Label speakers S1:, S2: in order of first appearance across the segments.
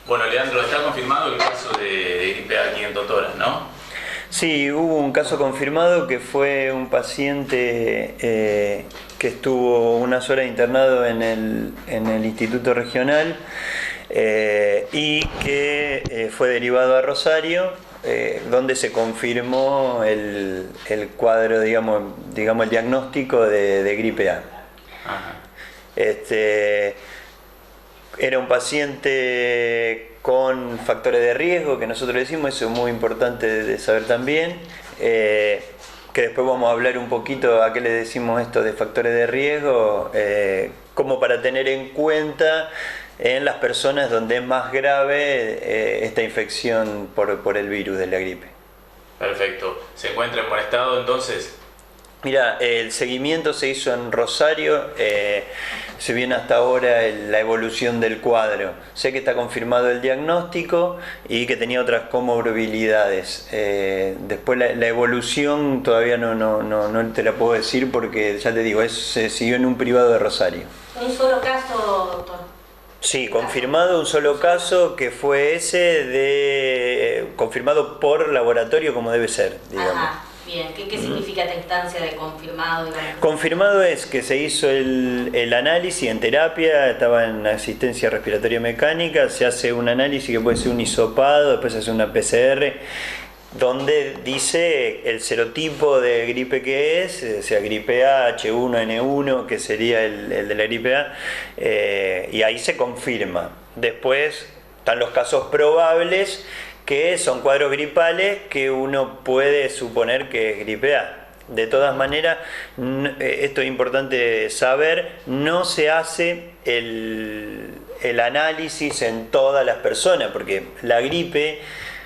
S1: Bueno, Leandro, está confirmado el caso de gripe A aquí en Totora, ¿no?
S2: Sí, hubo un caso confirmado que fue un paciente que estuvo unas horas internado en el Instituto Regional y que fue derivado a Rosario, donde se confirmó el cuadro, digamos el diagnóstico de gripe A.
S1: Ajá.
S2: Era un paciente con factores de riesgo, que nosotros decimos, eso es muy importante de saber también, que después vamos a hablar un poquito a qué le decimos esto de factores de riesgo, como para tener en cuenta en las personas donde es más grave esta infección por el virus de la gripe.
S1: Perfecto. ¿Se encuentra en buen estado entonces?
S2: Mira, el seguimiento se hizo en Rosario, se viene hasta ahora la evolución del cuadro. Sé que está confirmado el diagnóstico y que tenía otras comorbilidades. Después la evolución todavía no te la puedo decir porque, ya te digo, se siguió en un privado de Rosario.
S3: ¿Un solo caso, doctor?
S2: Sí, confirmado un solo caso que fue ese confirmado por laboratorio como debe ser, digamos.
S3: Ajá. Bien, ¿qué significa esta instancia de confirmado?
S2: Confirmado es que se hizo el análisis en terapia, estaba en asistencia respiratoria mecánica, se hace un análisis que puede ser un hisopado, después se hace una PCR, donde dice el serotipo de gripe que es, o sea, gripe A, H1N1, que sería el de la gripe A, y ahí se confirma. Después están los casos probables, que son cuadros gripales que uno puede suponer que es gripe A. De todas maneras, esto es importante saber, no se hace el análisis en todas las personas, porque la gripe,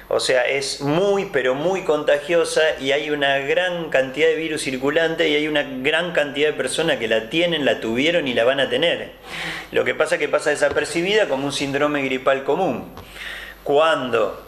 S2: o sea, es muy, pero muy contagiosa y hay una gran cantidad de virus circulante y hay una gran cantidad de personas que la tienen, la tuvieron y la van a tener. Lo que pasa es que pasa desapercibida como un síndrome gripal común. Cuando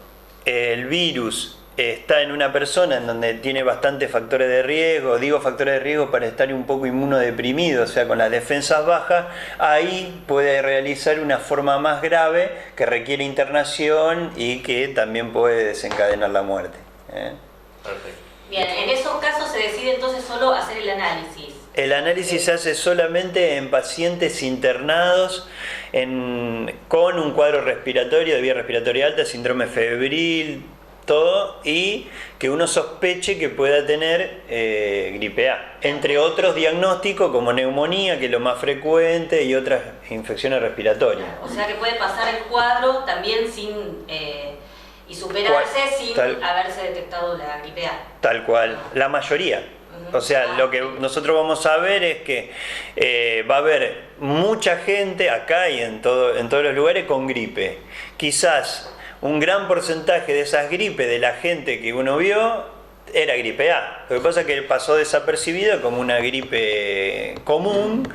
S2: el virus está en una persona en donde tiene bastantes factores de riesgo, digo factores de riesgo para estar un poco inmunodeprimido, o sea, con las defensas bajas, ahí puede realizar una forma más grave que requiere internación y que también puede desencadenar la muerte.
S1: Perfecto.
S3: Bien, en esos casos se decide entonces solo hacer el análisis.
S2: El análisis se hace solamente en pacientes internados con un cuadro respiratorio, de vía respiratoria alta, síndrome febril, todo, y que uno sospeche que pueda tener gripe A. Entre otros diagnósticos como neumonía, que es lo más frecuente, y otras infecciones respiratorias.
S3: O sea que puede pasar el cuadro también y superarse sin haberse detectado la gripe A.
S2: Tal cual, la mayoría. O sea, lo que nosotros vamos a ver es que va a haber mucha gente acá y en todos los lugares con gripe. Quizás un gran porcentaje de esas gripes de la gente que uno vio era gripe A. Lo que pasa es que pasó desapercibido como una gripe común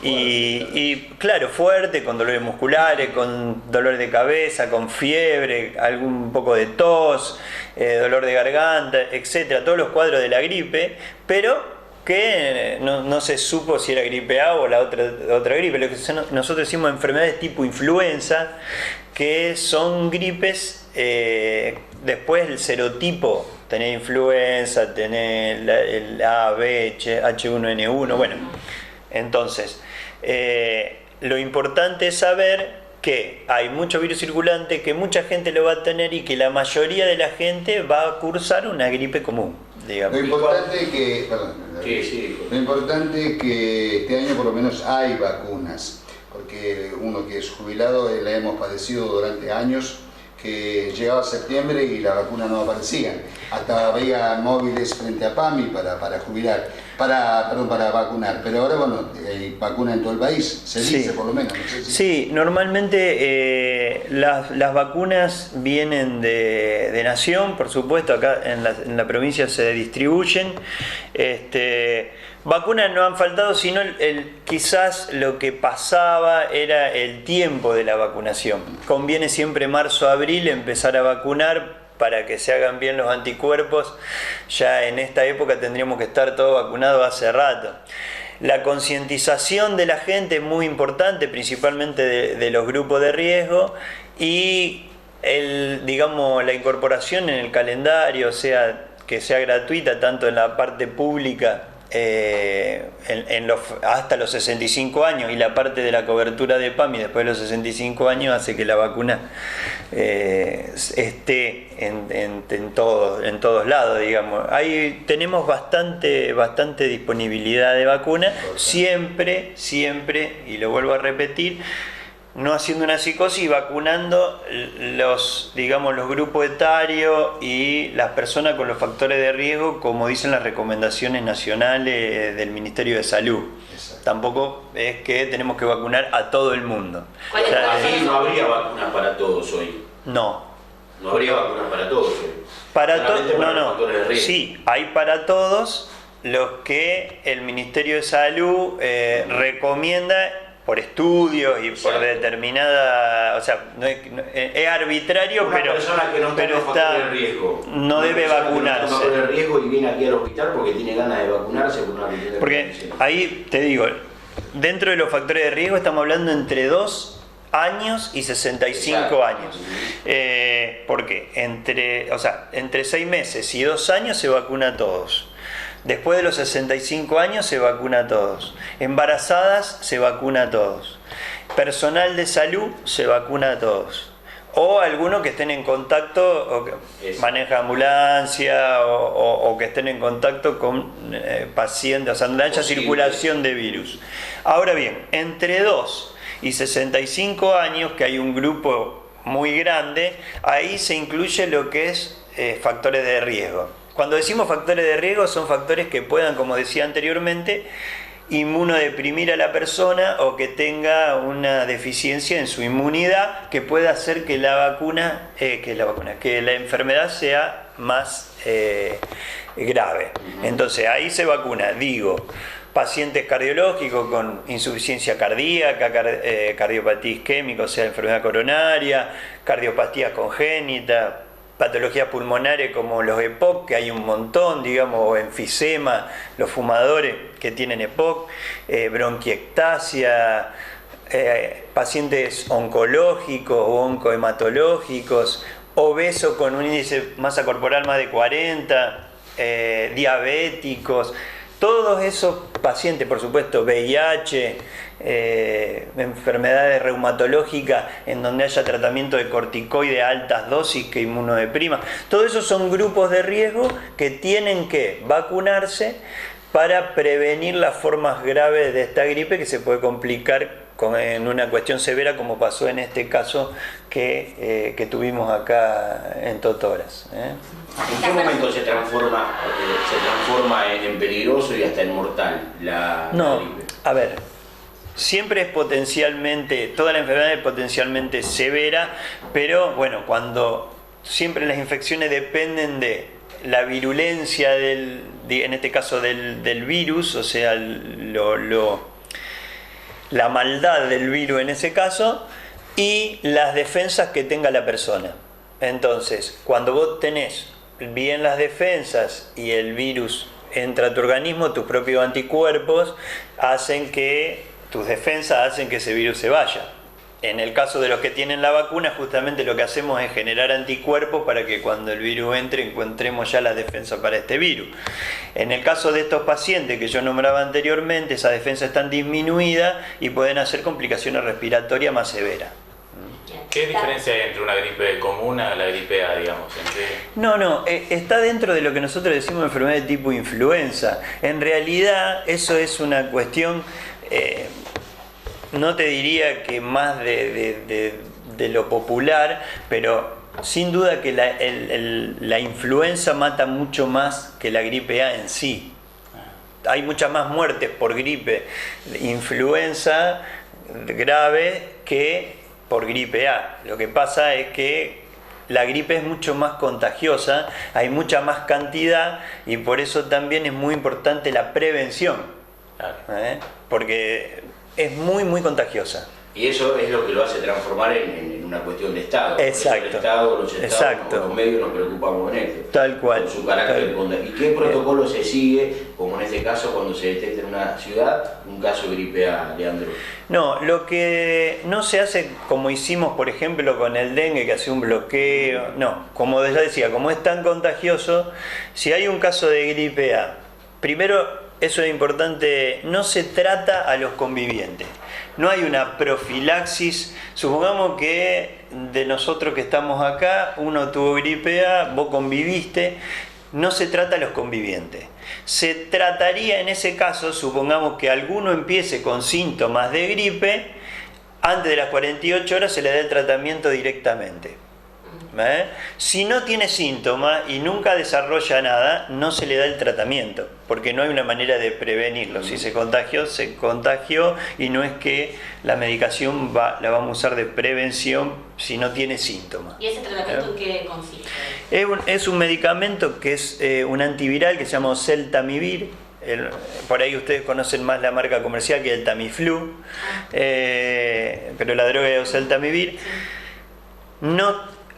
S2: y claro, fuerte, con dolores musculares, con dolor de cabeza, con fiebre, algún poco de tos, dolor de garganta, etcétera, todos los cuadros de la gripe, pero que no se supo si era gripe A o la otra gripe. Lo que nosotros decimos enfermedades tipo influenza, que son gripes, después el serotipo, tener influenza, tener el A, B, H1N1, bueno, entonces, lo importante es saber que hay mucho virus circulante, que mucha gente lo va a tener y que la mayoría de la gente va a cursar una gripe común, digamos.
S4: Lo importante es que, lo importante es que este año por lo menos hay vacunas, porque uno que es jubilado la hemos padecido durante años, que llegaba septiembre y la vacuna no aparecía. Hasta había móviles frente a PAMI para vacunar, pero ahora bueno, hay vacuna en todo el país, se dice por lo menos. No sé si...
S2: Sí, normalmente las vacunas vienen de Nación, por supuesto, acá en la provincia se distribuyen. Vacunas no han faltado, sino quizás lo que pasaba era el tiempo de la vacunación. Conviene siempre marzo-abril empezar a vacunar para que se hagan bien los anticuerpos. Ya en esta época tendríamos que estar todos vacunados hace rato. La concientización de la gente es muy importante, principalmente de los grupos de riesgo, y digamos, la incorporación en el calendario, o sea, que sea gratuita tanto en la parte pública hasta los 65 años y la parte de la cobertura de PAMI después de los 65 años hace que la vacuna esté en todos lados, digamos. Ahí tenemos bastante disponibilidad de vacuna, siempre, y lo vuelvo a repetir, no haciendo una psicosis y vacunando los grupos etarios y las personas con los factores de riesgo, como dicen las recomendaciones nacionales del Ministerio de Salud. Exacto. Tampoco es que tenemos que vacunar a todo el mundo.
S5: Allí no habría vacunas para todos hoy.
S2: No.
S5: No habría vacunas para todos hoy.
S2: Para todos, no. Sí, hay para todos los que el Ministerio de Salud recomienda por estudios y por determinada, o sea, es arbitrario, pero está,
S5: de riesgo.
S2: No debe vacunarse.
S5: Que no de riesgo y viene aquí al hospital porque tiene ganas de vacunarse por una
S2: porque ahí te digo, dentro de los factores de riesgo estamos hablando entre 2 años y 65 Exacto. años. Porque entre 6 meses y 2 años se vacuna a todos. Después de los 65 años se vacuna a todos. Embarazadas se vacuna a todos. Personal de salud se vacuna a todos. O algunos que estén en contacto, o que maneja ambulancia, o que estén en contacto con pacientes, o sea, donde haya circulación de virus. Ahora bien, entre 2 y 65 años, que hay un grupo muy grande, ahí se incluye lo que es factores de riesgo. Cuando decimos factores de riesgo son factores que puedan, como decía anteriormente, inmunodeprimir a la persona o que tenga una deficiencia en su inmunidad que pueda hacer que la enfermedad sea más grave. Entonces ahí se vacuna, pacientes cardiológicos con insuficiencia cardíaca, cardiopatía isquémica, o sea, enfermedad coronaria, cardiopatía congénita, patologías pulmonares como los EPOC, que hay un montón, o enfisema, los fumadores que tienen EPOC, bronquiectasia, pacientes oncológicos o oncohematológicos, obesos con un índice de masa corporal más de 40, diabéticos, todos esos pacientes, por supuesto, VIH, enfermedades reumatológicas en donde haya tratamiento de corticoide a altas dosis que inmunodeprima. Todos esos son grupos de riesgo que tienen que vacunarse para prevenir las formas graves de esta gripe que se puede complicar en una cuestión severa como pasó en este caso que tuvimos acá en Totoras.
S5: ¿En qué momento se transforma en peligroso y hasta en mortal la gripe?
S2: A ver, siempre es potencialmente, toda la enfermedad es potencialmente severa, pero bueno, cuando siempre las infecciones dependen de la virulencia en este caso del virus, o sea, la maldad del virus en ese caso, y las defensas que tenga la persona. Entonces, cuando vos tenés bien las defensas y el virus entra a tu organismo, tus propios anticuerpos tus defensas hacen que ese virus se vaya. En el caso de los que tienen la vacuna, justamente lo que hacemos es generar anticuerpos para que cuando el virus entre encontremos ya las defensas para este virus. En el caso de estos pacientes que yo nombraba anteriormente, esas defensas están disminuidas y pueden hacer complicaciones respiratorias más severas.
S1: ¿Qué diferencia hay entre una gripe común a la gripe A, digamos?
S2: No, está dentro de lo que nosotros decimos enfermedad de tipo influenza. En realidad eso es una cuestión... no te diría que más de lo popular, pero sin duda que la influenza mata mucho más que la gripe A en sí. Hay muchas más muertes por gripe influenza grave que por gripe A. Lo que pasa es que la gripe es mucho más contagiosa, hay mucha más cantidad y por eso también es muy importante la prevención. Porque es muy, muy contagiosa.
S5: Y eso es lo que lo hace transformar en una cuestión de Estado.
S2: Exacto.
S5: El Estado, los estados,
S2: Exacto.
S5: los medios nos preocupamos en esto.
S2: Tal cual.
S5: Con su carácter de contagio. ¿Y qué protocolo se sigue, como en este caso, cuando se detecta en una ciudad un caso de gripe A, Leandro?
S2: No, lo que no se hace como hicimos, por ejemplo, con el dengue, que hace un bloqueo. No, como ya decía, como es tan contagioso, si hay un caso de gripe A, primero, eso es importante, no se trata a los convivientes. No hay una profilaxis. Supongamos que de nosotros que estamos acá, uno tuvo gripe A, vos conviviste. No se trata a los convivientes. Se trataría en ese caso, supongamos que alguno empiece con síntomas de gripe, antes de las 48 horas se le da el tratamiento directamente. Si no tiene síntomas y nunca desarrolla nada, no se le da el tratamiento, porque no hay una manera de prevenirlo. Si se contagió y no es que la medicación la vamos a usar de prevención si no tiene síntomas.
S3: ¿Y ese tratamiento en qué consiste?
S2: Es un medicamento que es un antiviral que se llama Oseltamivir. Por ahí ustedes conocen más la marca comercial que el Tamiflu, pero la droga es Oseltamivir.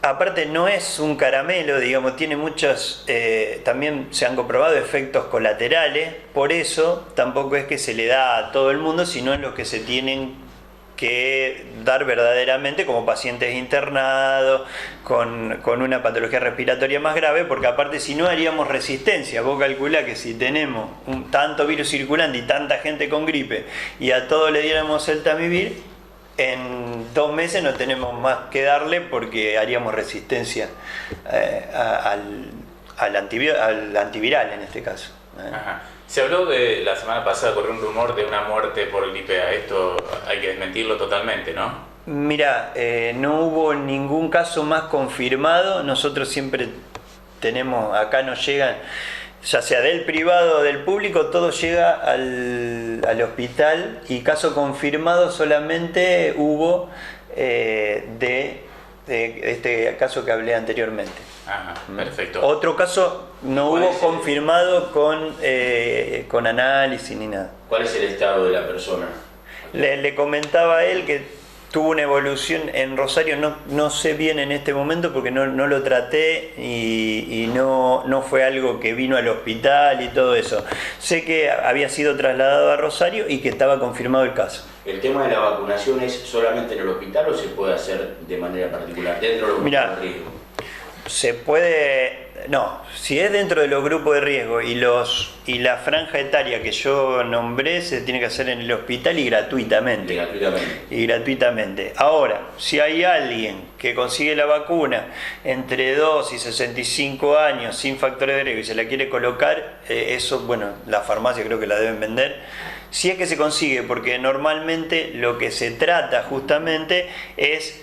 S2: Aparte no es un caramelo, digamos, tiene muchos, también se han comprobado efectos colaterales, por eso tampoco es que se le da a todo el mundo, sino en los que se tienen que dar verdaderamente como pacientes internados, con una patología respiratoria más grave, porque aparte si no haríamos resistencia. Vos calculá que si tenemos tanto virus circulante y tanta gente con gripe y a todos le diéramos el Tamiflu, en 2 meses no tenemos más que darle porque haríamos resistencia al antiviral en este caso.
S1: Ajá. Se habló la semana pasada, corrió un rumor de una muerte por gripe A. Esto hay que desmentirlo totalmente, ¿no?
S2: Mira, no hubo ningún caso más confirmado. Nosotros siempre tenemos, acá nos llegan, ya sea del privado o del público, todo llega al hospital, y caso confirmado solamente hubo de este caso que hablé anteriormente.
S1: Ajá, perfecto.
S2: Otro caso no hubo confirmado con análisis ni nada.
S5: ¿Cuál es el estado de la persona?
S2: Le comentaba a él que tuvo una evolución en Rosario, no sé bien en este momento porque no lo traté y no fue algo que vino al hospital y todo eso. Sé que había sido trasladado a Rosario y que estaba confirmado el caso.
S5: ¿El tema de la vacunación es solamente en el hospital o se puede hacer de manera particular dentro de los grupos de riesgo?
S2: Se puede... No, si es dentro de los grupos de riesgo y la franja etaria que yo nombré, se tiene que hacer en el hospital y gratuitamente. Y gratuitamente. Ahora, si hay alguien que consigue la vacuna entre 2 y 65 años sin factores de riesgo y se la quiere colocar, eso, bueno, la farmacia creo que la deben vender. Si es que se consigue, porque normalmente lo que se trata justamente es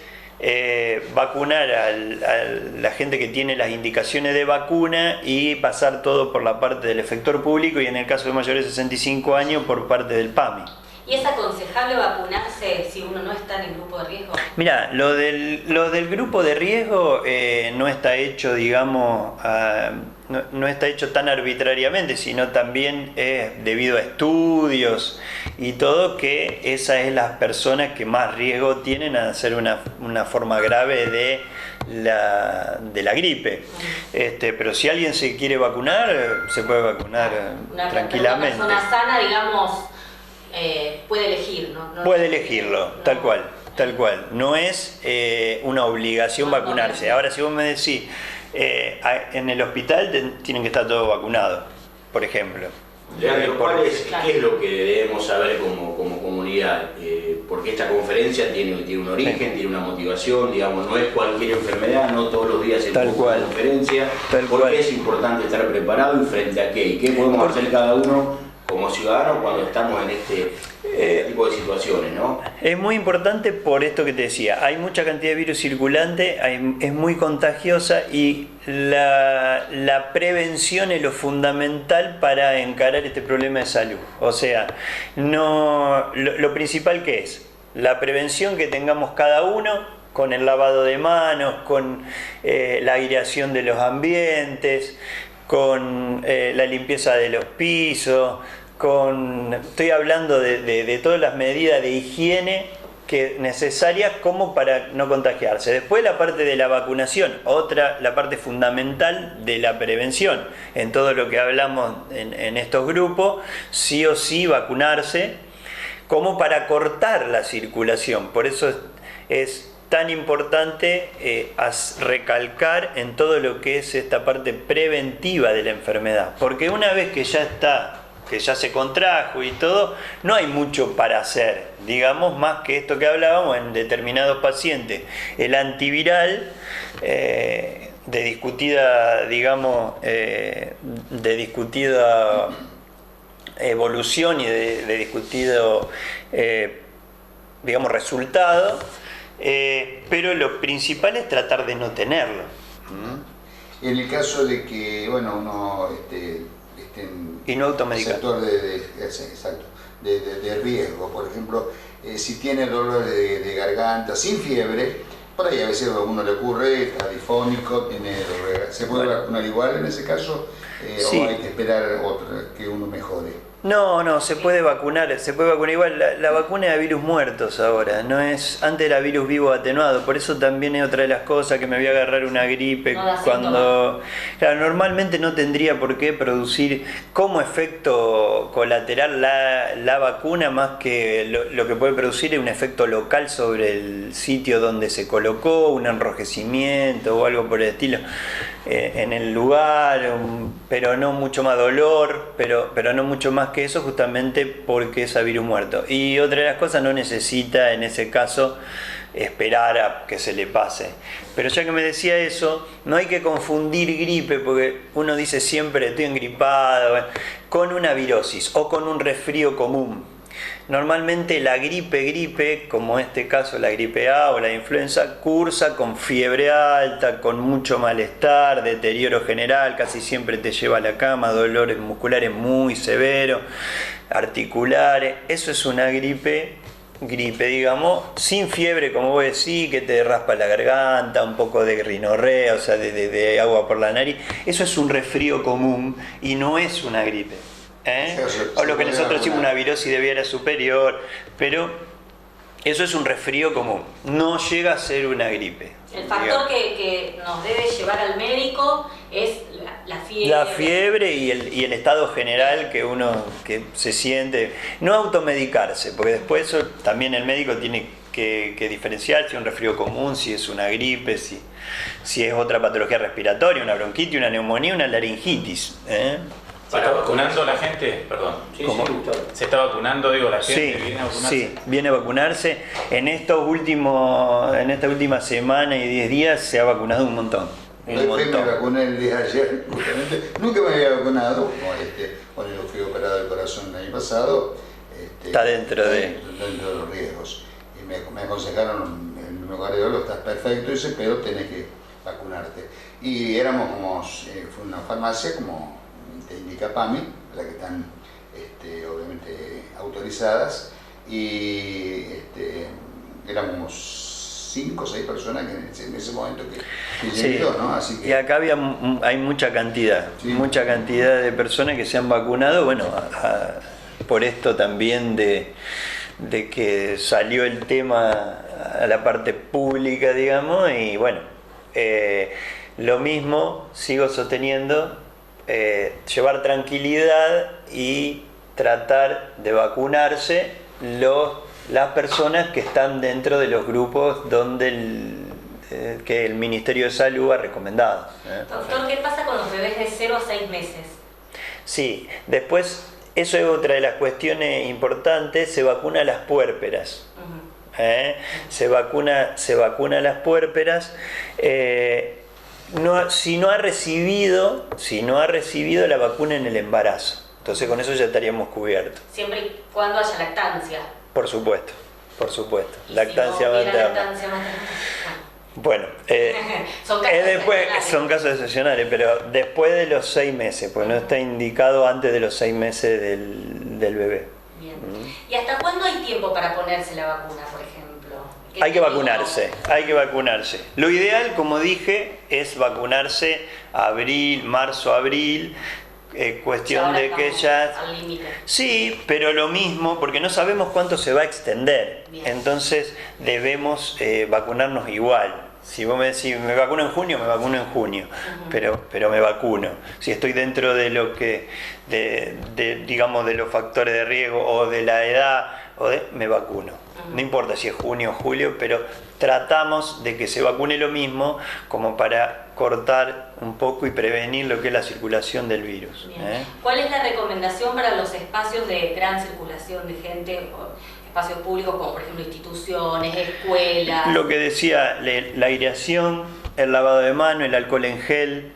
S2: vacunar a la gente que tiene las indicaciones de vacuna y pasar todo por la parte del efector público, y en el caso de mayores de 65 años por parte del PAMI.
S3: ¿Y es aconsejable vacunarse si uno no está en el grupo de riesgo?
S2: Mira, lo del grupo de riesgo no está hecho, digamos, no está hecho tan arbitrariamente, sino también es debido a estudios y todo, que esas es las personas que más riesgo tienen a hacer una forma grave de la gripe. Pero si alguien se quiere vacunar, se puede vacunar tranquilamente.
S3: Una persona sana, digamos, puede elegir, ¿no?
S2: Puede elegirlo, tal cual. No es una obligación vacunarse. Ahora, si vos me decís, en el hospital tienen que estar todos vacunados, por ejemplo.
S5: Leandro, ¿qué es lo que debemos saber como comunidad? Porque esta conferencia tiene un origen, tiene una motivación, digamos, no es cualquier enfermedad, no todos los días se pone una conferencia. ¿Por qué es importante estar preparado y frente a qué? ¿Y qué podemos hacer cada uno como ciudadanos cuando estamos en este tipo de situaciones, ¿no?
S2: Es muy importante por esto que te decía, hay mucha cantidad de virus circulante, es muy contagiosa, y la prevención es lo fundamental para encarar este problema de salud. O sea, lo principal que es la prevención que tengamos cada uno, con el lavado de manos, con la aireación de los ambientes, con la limpieza de los pisos, estoy hablando de todas las medidas de higiene necesarias como para no contagiarse. Después la parte de la vacunación, la parte fundamental de la prevención. En todo lo que hablamos en estos grupos, sí o sí vacunarse, como para cortar la circulación. Por eso es tan importante recalcar en todo lo que es esta parte preventiva de la enfermedad. Porque una vez que ya se contrajo y todo, no hay mucho para hacer, digamos, más que esto que hablábamos en determinados pacientes. El antiviral, de discutida evolución y de discutido, resultado, pero lo principal es tratar de no tenerlo.
S4: En el caso de que, uno
S2: y no automedicar.
S4: Sector de riesgo, por ejemplo, si tiene dolor de garganta sin fiebre, por ahí a veces a uno le ocurre, está difónico, tiene dolor. ¿Se puede vacunar igual en ese caso?
S2: Sí.
S4: ¿O hay que esperar que uno mejore?
S2: No, se puede vacunar igual. La vacuna es a virus muertos ahora, no es, antes era virus vivo atenuado, por eso también es otra de las cosas que me voy a agarrar una gripe cuando... Claro, normalmente no tendría por qué producir como efecto colateral la vacuna, más que lo que puede producir es un efecto local sobre el sitio donde se colocó, un enrojecimiento o algo por el estilo en el lugar, pero no mucho más dolor, pero no mucho más que eso, justamente porque es a virus muerto. Y otra de las cosas, no necesita en ese caso esperar a que se le pase. Pero ya que me decía eso, no hay que confundir gripe, porque uno dice siempre estoy engripado, con una virosis o con un resfrío común. Normalmente la gripe, como en este caso la gripe A o la influenza, cursa con fiebre alta, con mucho malestar, deterioro general, casi siempre te lleva a la cama, dolores musculares muy severos, articulares. Eso es una gripe, digamos, sin fiebre, como vos decís, que te raspa la garganta, un poco de rinorrea, o sea, de agua por la nariz. Eso es un resfrío común y no es una gripe. O lo que nosotros decimos una virosis de vía superior, pero eso es un resfrío común, no llega a ser una gripe.
S3: El factor que nos debe llevar al médico es la fiebre.
S2: La fiebre y el estado general que se siente. No automedicarse, porque después eso, también el médico tiene que diferenciar si es un resfrío común, si es una gripe, si es otra patología respiratoria, una bronquitis, una neumonía, una laringitis.
S1: ¿Se está vacunando la gente? Perdón.
S2: ¿Cómo?
S1: ¿Se está vacunando, la gente?
S2: Sí,
S1: ¿Viene a vacunarse?
S2: Sí, viene a vacunarse. En esta última semana y 10 días se ha vacunado un montón.
S4: Me vacuné el día de ayer, justamente. Nunca me había vacunado, cuando yo fui operado del corazón el año pasado.
S2: Está dentro de
S4: los riesgos. Y me aconsejaron en mi cardiólogo, estás perfecto, dice, pero tenés que vacunarte. Y éramos fue una farmacia como Indicapami, las que están obviamente autorizadas, y éramos 5 o 6 personas que en ese momento que llegó, ¿no? Así que...
S2: Y acá hay mucha cantidad, mucha cantidad de personas que se han vacunado, por esto también de que salió el tema a la parte pública, digamos, y lo mismo sigo sosteniendo. Llevar tranquilidad y tratar de vacunarse las personas que están dentro de los grupos que el Ministerio de Salud ha recomendado.
S3: Doctor, ¿qué pasa con los bebés de 0 a 6 meses?
S2: Sí, después, eso es otra de las cuestiones importantes, se vacuna a las puérperas. Se vacuna a las puérperas. Si no ha recibido la vacuna en el embarazo, entonces con eso ya estaríamos cubiertos.
S3: Siempre y cuando haya lactancia.
S2: Por supuesto. Lactancia materna. Bueno, son casos excepcionales, pero después de los 6 meses, pues no está indicado antes de los 6 meses del bebé.
S3: Bien. ¿Y hasta cuándo hay tiempo para ponerse la vacuna, por ejemplo?
S2: Hay que vacunarse. Lo ideal, como dije, es vacunarse marzo, abril, cuestión de que ya...
S3: Al límite.
S2: Sí, pero lo mismo, porque no sabemos cuánto se va a extender.
S3: Bien.
S2: Entonces debemos vacunarnos igual. Si vos me decís, me vacuno en junio, me vacuno en junio, pero me vacuno. Si estoy dentro de lo que, digamos, de los factores de riesgo o de la edad, me vacuno. No importa si es junio o julio, pero tratamos de que se vacune lo mismo como para cortar un poco y prevenir lo que es la circulación del virus.
S3: ¿Cuál es la recomendación para los espacios de gran circulación de gente? Espacios públicos como por ejemplo instituciones, escuelas.
S2: Lo que decía, la aireación, el lavado de mano, el alcohol en gel,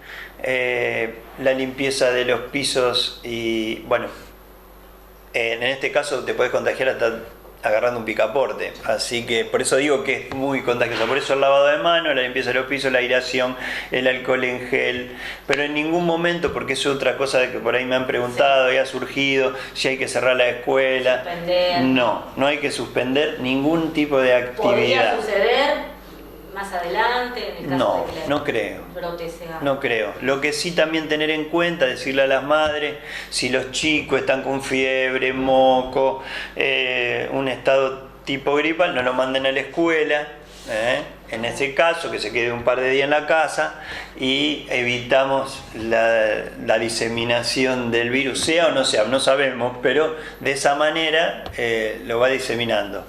S2: la limpieza de los pisos y bueno, en este caso te puedes contagiar hasta agarrando un picaporte, así que por eso digo que es muy contagioso, por eso el lavado de mano, la limpieza de los pisos, la aireación, el alcohol en gel, pero en ningún momento, porque es otra cosa que por ahí me han preguntado y ha surgido, si hay que cerrar la escuela.
S3: Suspender.
S2: No hay que suspender ningún tipo de actividad.
S3: ¿Podría suceder más adelante en el caso de que
S2: no creo.
S3: brote sea?
S2: No creo. Lo que sí también tener en cuenta, decirle a las madres, si los chicos están con fiebre, moco, un estado tipo gripal, no lo manden a la escuela. En ese caso, que se quede un par de días en la casa y evitamos la diseminación del virus, sea o no sea, no sabemos, pero de esa manera lo va diseminando.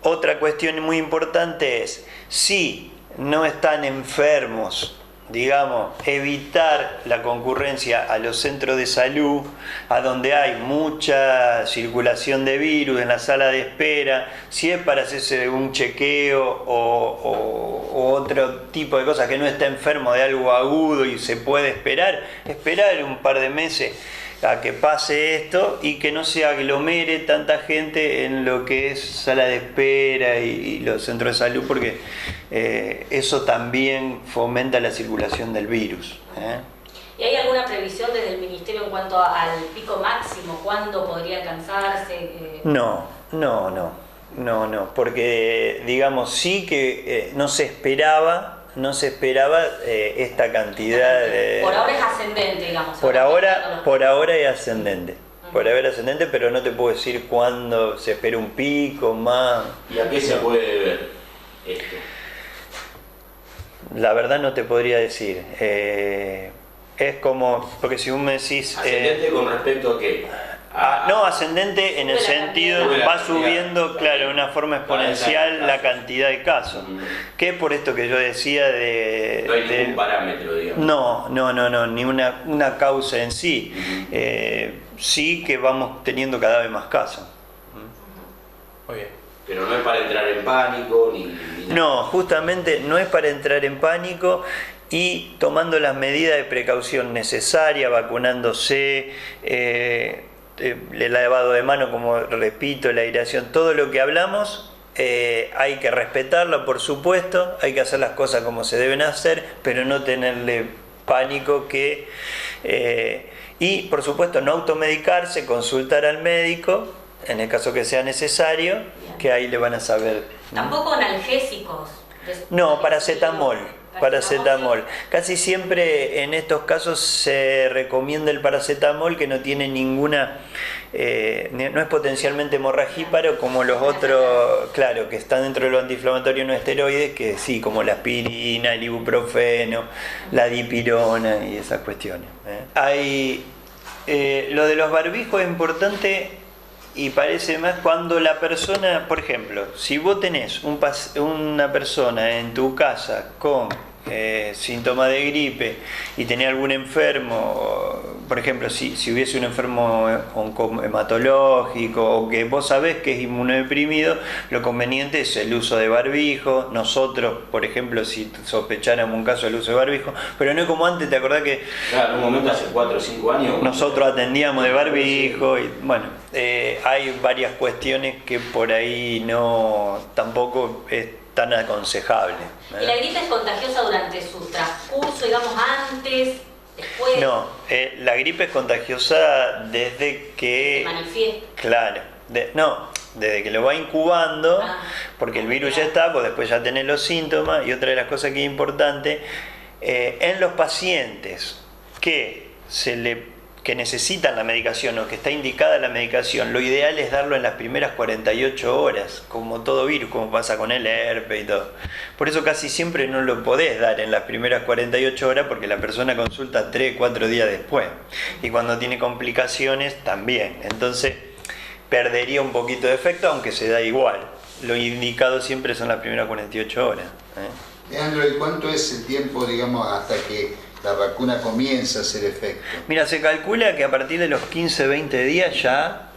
S2: Otra cuestión muy importante es, si no están enfermos, digamos, evitar la concurrencia a los centros de salud, a donde hay mucha circulación de virus en la sala de espera, si es para hacerse un chequeo o otro tipo de cosas, que no está enfermo de algo agudo y se puede esperar un par de meses a que pase esto y que no se aglomere tanta gente en lo que es sala de espera y los centros de salud, porque eso también fomenta la circulación del virus.
S3: ¿Y hay alguna previsión desde el Ministerio en cuanto al pico máximo? ¿Cuándo podría alcanzarse?
S2: No, porque digamos sí que no se esperaba esta cantidad de...
S3: Por ahora es ascendente, digamos.
S2: Por ahora es ascendente. Por ahora es ascendente, pero no te puedo decir cuándo se espera un pico más.
S5: ¿Y a qué se puede deber esto?
S2: La verdad no te podría decir. Es como, porque si vos me decís...
S5: ¿Ascendente con respecto a qué?
S2: No, ascendente en el sentido, va subiendo, claro, de una forma exponencial la cantidad de casos. Que es por esto que yo decía de...
S5: No hay ningún parámetro, digamos.
S2: No, ni una causa en sí. Sí que vamos teniendo cada vez más casos.
S1: Muy bien.
S5: Pero no es para entrar en pánico, ni nada.
S2: No, justamente no es para entrar en pánico. Y tomando las medidas de precaución necesarias, vacunándose, el lavado de mano, como repito, la aireación, todo lo que hablamos, hay que respetarlo, por supuesto, hay que hacer las cosas como se deben hacer, pero no tenerle pánico y por supuesto no automedicarse, consultar al médico, en el caso que sea necesario, que ahí le van a saber.
S3: Tampoco analgésicos.
S2: No, paracetamol. Casi siempre en estos casos se recomienda el paracetamol, que no tiene ninguna, no es potencialmente hemorragíparo como los otros, claro, que están dentro de los antiinflamatorios no esteroides, que sí, como la aspirina, el ibuprofeno, la dipirona y esas cuestiones. Hay, lo de los barbijos es importante. Y parece más cuando la persona, por ejemplo, si vos tenés una persona en tu casa con síntomas de gripe y tenés algún enfermo, por ejemplo, si hubiese un enfermo hematológico o que vos sabés que es inmunodeprimido, lo conveniente es el uso de barbijo. Nosotros, por ejemplo, si sospecháramos un caso del uso de barbijo, pero no es como antes, ¿te acordás que
S5: en un momento hace 4 o 5 años
S2: nosotros atendíamos de barbijo? Y bueno, hay varias cuestiones que por ahí tampoco es tan aconsejable.
S3: ¿Y la gripe es contagiosa durante su transcurso, digamos, antes, después?
S2: No, la gripe es contagiosa desde que...
S3: Se manifiesta.
S2: Claro, desde que lo va incubando, porque el virus ya está, pues después ya tenés los síntomas. Y otra de las cosas que es importante, en los pacientes que que necesitan la medicación o que está indicada la medicación, lo ideal es darlo en las primeras 48 horas, como todo virus, como pasa con el herpes y todo. Por eso casi siempre no lo podés dar en las primeras 48 horas porque la persona consulta 3, 4 días después. Y cuando tiene complicaciones también. Entonces perdería un poquito de efecto, aunque se da igual. Lo indicado siempre son las primeras 48 horas.
S4: Leandro, ¿y cuánto es el tiempo, digamos, hasta que la vacuna comienza a hacer efecto?
S2: Mira, se calcula que a partir de los 15-20 días ya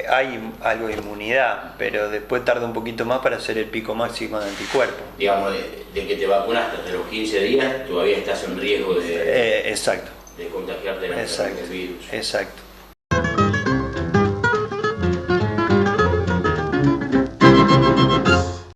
S2: hay algo de inmunidad, pero después tarda un poquito más para hacer el pico máximo de anticuerpos.
S5: Digamos, de que te vacunaste hasta los 15 días, todavía estás en riesgo de,
S2: exacto.
S5: de contagiarte del virus.
S2: Exacto.